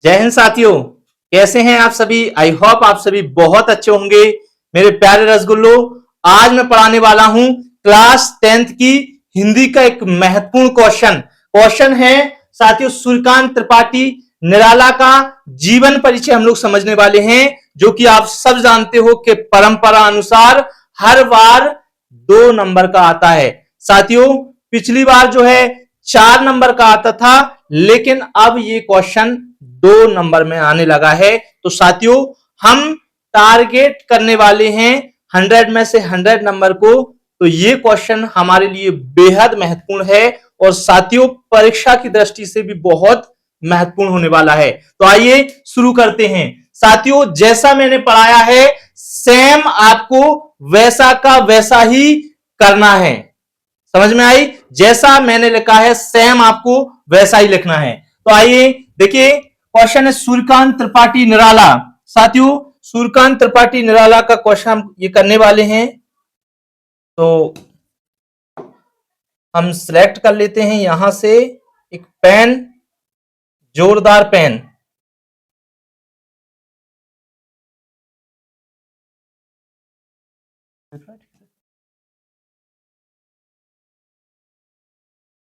जय हिंद साथियों, कैसे हैं आप सभी। आई होप आप सभी बहुत अच्छे होंगे। मेरे प्यारे रसगुल्लो, आज मैं पढ़ाने वाला हूं क्लास 10th की हिंदी का एक महत्वपूर्ण क्वेश्चन है साथियों, सूर्यकांत त्रिपाठी निराला का जीवन परिचय हम लोग समझने वाले हैं, जो कि आप सब जानते हो कि परंपरा अनुसार हर बार 2 नंबर का आता है। साथियों, पिछली बार जो है 4 नंबर का आता था, लेकिन अब ये क्वेश्चन 2 नंबर में आने लगा है। तो साथियों, हम टारगेट करने वाले हैं 100 में से 100 नंबर को। तो ये क्वेश्चन हमारे लिए बेहद महत्वपूर्ण है और साथियों परीक्षा की दृष्टि से भी बहुत महत्वपूर्ण होने वाला है। तो आइए शुरू करते हैं। साथियों, जैसा मैंने पढ़ाया है सेम आपको वैसा का वैसा ही करना है। समझ में आई? जैसा मैंने लिखा है सेम आपको वैसा ही लिखना है। तो आइए देखिए, क्वेश्चन है सूर्यकांत त्रिपाठी निराला। साथियों, सूर्यकांत त्रिपाठी निराला का क्वेश्चन हम ये करने वाले हैं। तो हम सिलेक्ट कर लेते हैं यहां से एक पेन, जोरदार पेन।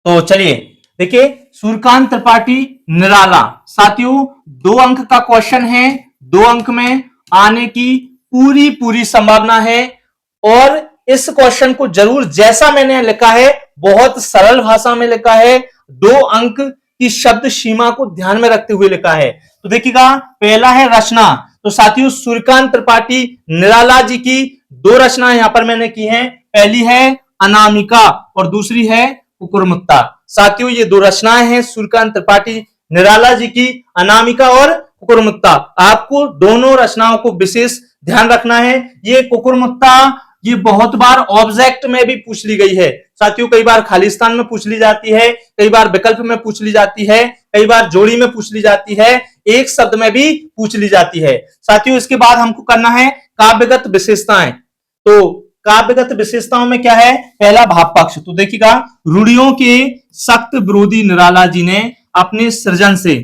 तो चलिए देखिए, सूर्यकांत त्रिपाठी निराला। साथियों, 2 अंक का क्वेश्चन है, 2 अंक में आने की पूरी संभावना है। और इस क्वेश्चन को जरूर, जैसा मैंने लिखा है बहुत सरल भाषा में लिखा है, 2 अंक की शब्द सीमा को ध्यान में रखते हुए लिखा है। तो देखिएगा, पहला है रचना। तो साथियों, सूर्यकांत त्रिपाठी निराला जी की 2 रचना यहां पर मैंने की है। पहली है अनामिका और दूसरी है कुकुरमुत्ता। साथियों, ये 2 रचनाएं हैं सूर्यकांत त्रिपाठी निराला जी की, अनामिका और कुकुरमुत्ता। आपको दोनों रचनाओं को विशेष ध्यान रखना है। ये कुकुरमुत्ता ये बहुत बार ऑब्जेक्ट में भी पूछ ली गई है। साथियों, कई बार खालिस्तान में पूछ ली जाती है, कई बार विकल्प में पूछ ली जाती है, कई बार जोड़ी में पूछ ली जाती है, एक शब्द में भी पूछ ली जाती है। साथियों, इसके बाद हमको करना है काव्यगत विशेषताएं। तो काव्यगत विशेषताओं में क्या है? पहला भाव पक्ष। तो देखिएगा, रूढ़ियों के सख्त विरोधी निराला जी ने अपने सृजन से,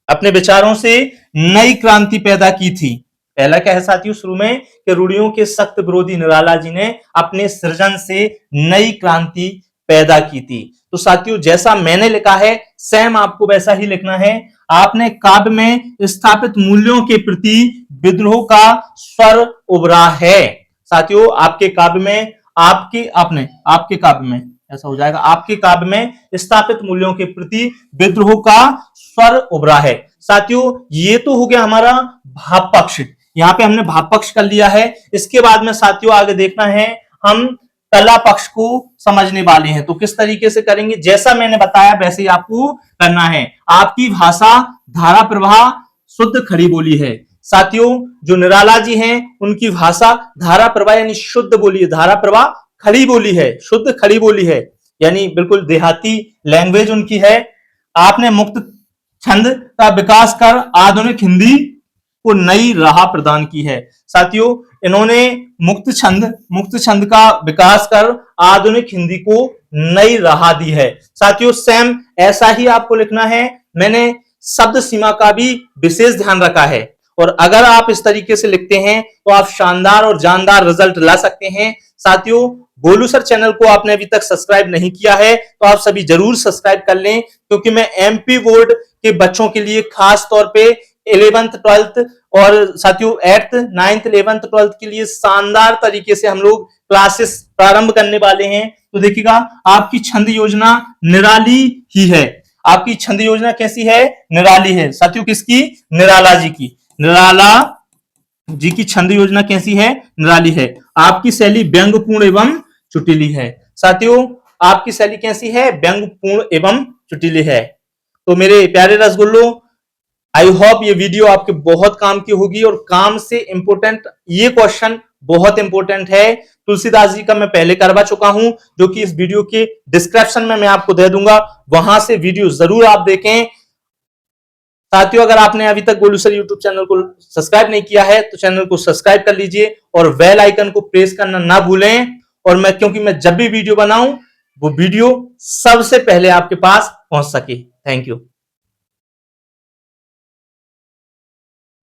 अपने विचारों से नई क्रांति पैदा की थी। पहला क्या है साथियों शुरू में, कि रूढ़ियों के सख्त विरोधी निराला जी ने अपने सृजन से नई क्रांति पैदा की थी। तो साथियों, जैसा मैंने लिखा है सेम आपको वैसा ही लिखना है। आपने काव्य में स्थापित मूल्यों के प्रति विद्रोह का स्वर उभरा है। साथियों, आपके काव्य में आपके काव्य में ऐसा हो जाएगा, आपके काव्य में स्थापित मूल्यों के प्रति विद्रोह का स्वर उभरा है। साथियों, ये तो हो गया हमारा भाव पक्ष। यहाँ पे हमने भाव पक्ष कर लिया है। इसके बाद में साथियों आगे देखना है, हम कला पक्ष को समझने वाले हैं। तो किस तरीके से करेंगे, जैसा मैंने बताया वैसे ही आपको करना है। आपकी भाषा धारा प्रवाह शुद्ध खड़ी बोली है। साथियों, जो निराला जी हैं उनकी भाषा धारा प्रवाह यानी शुद्ध बोली है, धारा प्रवाह खड़ी बोली है, शुद्ध खड़ी बोली है, यानी बिल्कुल देहाती लैंग्वेज उनकी है। आपने मुक्त छंद का विकास कर आधुनिक हिंदी को नई राह प्रदान की है। साथियों, इन्होंने मुक्त छंद का विकास कर आधुनिक हिंदी को नई राह दी है। साथियों, सेम ऐसा ही आपको लिखना है। मैंने शब्द सीमा का भी विशेष ध्यान रखा है, और अगर आप इस तरीके से लिखते हैं तो आप शानदार और जानदार रिजल्ट ला सकते हैं। साथियों, गोलू सर चैनल को आपने अभी तक सब्सक्राइब नहीं किया है तो आप सभी जरूर सब्सक्राइब कर लें, क्योंकि मैं एमपी बोर्ड के बच्चों के लिए खास तौर पे 11th 12th और साथियों 8th 9th 11th 12th के लिए शानदार तरीके से हम लोग क्लासेस प्रारंभ करने वाले हैं। तो देखिएगा, आपकी छंद योजना निराली ही है। आपकी छंद योजना कैसी है? निराली है। साथियों, किसकी? निराला जी की। निराला जी की छंद योजना कैसी है? निराली है। आपकी शैली व्यंग्यपूर्ण एवं चुटीली है। साथियों, आपकी शैली कैसी है? व्यंग्यपूर्ण एवं चुटीली है। तो मेरे प्यारे रसगुल्लो, आई होप ये वीडियो आपके बहुत काम की होगी, और काम से इंपोर्टेंट ये क्वेश्चन बहुत इंपोर्टेंट है। तुलसीदास जी का मैं पहले करवा चुका हूं, जो कि इस वीडियो के डिस्क्रिप्शन में मैं आपको दे दूंगा, वहां से वीडियो जरूर आप देखें। साथियों, अगर आपने अभी तक गोलू सर यूट्यूब चैनल को सब्सक्राइब नहीं किया है तो चैनल को सब्सक्राइब कर लीजिए और बेल आइकन को प्रेस करना ना भूलें। और क्योंकि मैं जब भी वीडियो बनाऊं वो वीडियो सबसे पहले आपके पास पहुंच सके। Thank you.